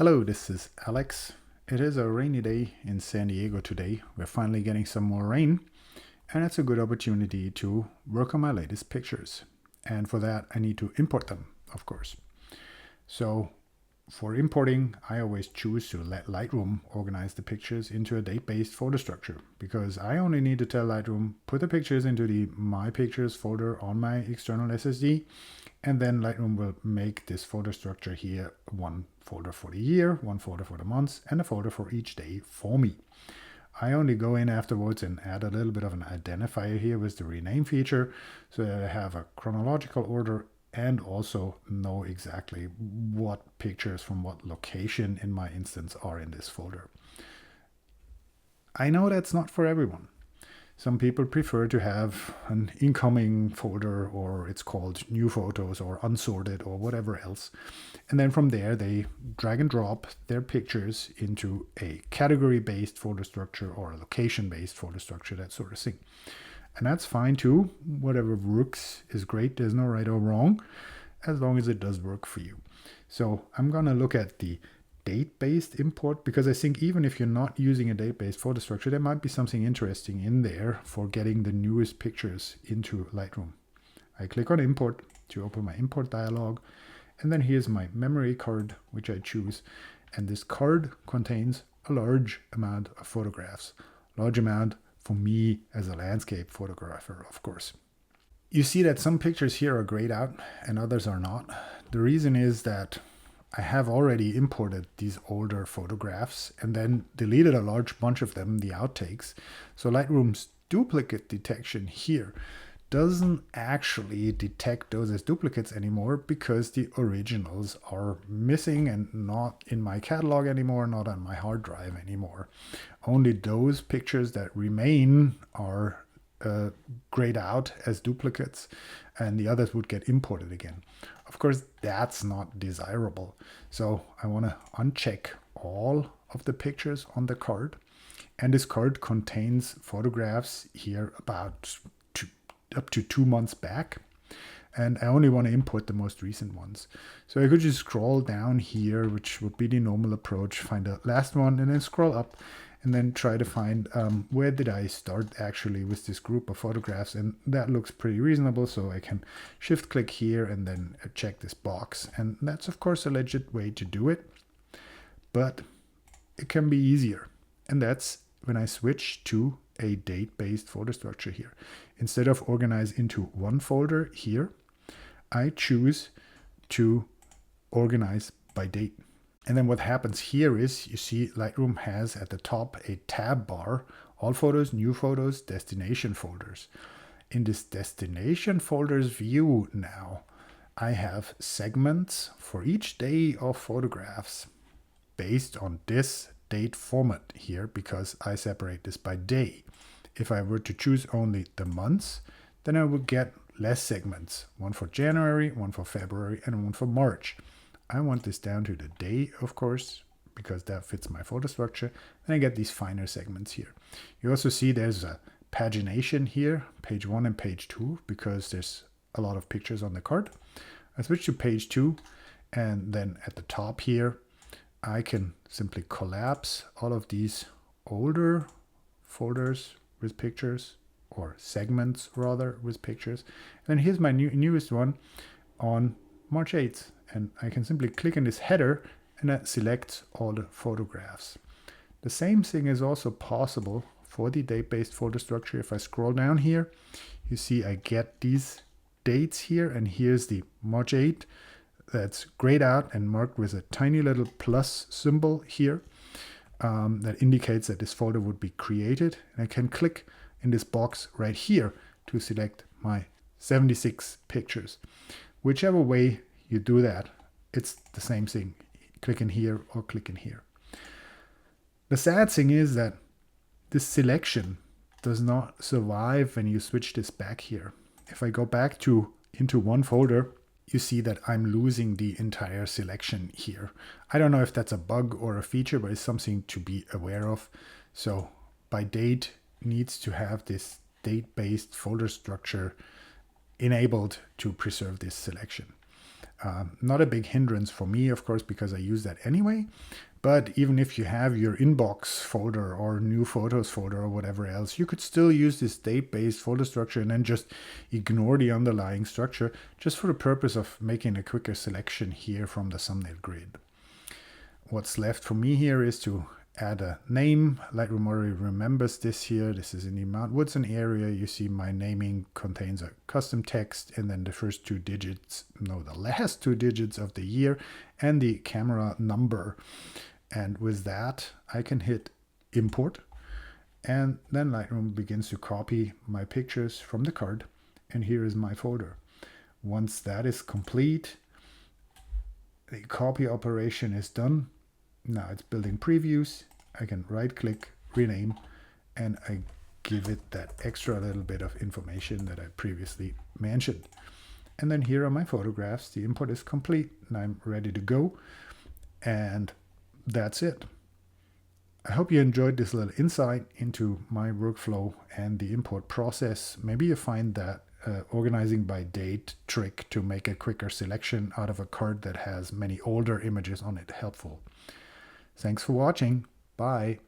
Hello, this is Alex. It is a rainy day in San Diego today. We're finally getting some more rain, and it's a good opportunity to work on my latest pictures. And for that, I need to import them, of course. So for importing, I always choose to let Lightroom organize the pictures into a date-based folder structure, because I only need to tell Lightroom, put the pictures into the My Pictures folder on my external SSD, and then Lightroom will make this folder structure here one folder for the year, one folder for the months, and a folder for each day for me. I only go in afterwards and add a little bit of an identifier here with the rename feature so that I have a chronological order and also know exactly what pictures from what location in my instance are in this folder. I know that's not for everyone. Some people prefer to have an incoming folder, or it's called new photos or unsorted or whatever else. And then from there, they drag and drop their pictures into a category-based folder structure or a location-based folder structure, that sort of thing. And that's fine too. Whatever works is great. There's no right or wrong, as long as it does work for you. So I'm going to look at the date-based import, because I think even if you're not using a date-based folder structure, there might be something interesting in there for getting the newest pictures into Lightroom. I click on import to open my import dialog, and then here's my memory card, which I choose. And this card contains a large amount of photographs. Large amount for me as a landscape photographer, of course. You see that some pictures here are grayed out and others are not. The reason is that I have already imported these older photographs and then deleted a large bunch of them, the outtakes. So Lightroom's duplicate detection here doesn't actually detect those as duplicates anymore, because the originals are missing and not in my catalog anymore, not on my hard drive anymore. Only those pictures that remain are grayed out as duplicates, and the others would get imported again. Of course, that's not desirable. So I want to uncheck all of the pictures on the card. And this card contains photographs here about up to 2 months back. And I only want to import the most recent ones. So I could just scroll down here, which would be the normal approach, find the last one, and then scroll up and then try to find where did I start actually with this group of photographs. And that looks pretty reasonable, so I can shift click here and then check this box. And that's of course a legit way to do it, but it can be easier. And that's when I switch to a date-based folder structure here. Instead of organize into one folder here, I choose to organize by date. And then what happens here is, you see Lightroom has at the top a tab bar, all photos, new photos, destination folders. In this destination folders view now, I have segments for each day of photographs based on this date format here, because I separate this by day. If I were to choose only the months, then I would get less segments, one for January, one for February, and one for March. I want this down to the day, of course, because that fits my folder structure, and I get these finer segments here. You also see there's a pagination here, page 1 and page 2, because there's a lot of pictures on the card. I switch to page 2, and then at the top here, I can simply collapse all of these older folders with pictures, or segments rather, with pictures. And here's my newest one on March 8th. And I can simply click in this header and that selects all the photographs. The same thing is also possible for the date-based folder structure. If I scroll down here, you see I get these dates here, and here's the March 8th that's grayed out and marked with a tiny little plus symbol here that indicates that this folder would be created. And I can click in this box right here to select my 76 pictures. Whichever way you do that, it's the same thing. Click in here or click in here. The sad thing is that this selection does not survive when you switch this back here. If I go back into one folder, you see that I'm losing the entire selection here. I don't know if that's a bug or a feature, but it's something to be aware of. So by date needs to have this date-based folder structure enabled to preserve this selection. Not a big hindrance for me, of course, because I use that anyway. But even if you have your inbox folder or new photos folder or whatever else, you could still use this date-based folder structure and then just ignore the underlying structure just for the purpose of making a quicker selection here from the thumbnail grid. What's left for me here is to add a name. Lightroom already remembers this here. This is in the Mount Woodson area. You see my naming contains a custom text and then the first two digits, no, the last two digits of the year and the camera number. And with that, I can hit import, and then Lightroom begins to copy my pictures from the card, and here is my folder. Once that is complete, the copy operation is done. Now it's building previews. I can right click, rename, and I give it that extra little bit of information that I previously mentioned. And then here are my photographs. The import is complete and I'm ready to go. And that's it. I hope you enjoyed this little insight into my workflow and the import process. Maybe you find that organizing by date trick to make a quicker selection out of a card that has many older images on it helpful. Thanks for watching. Bye.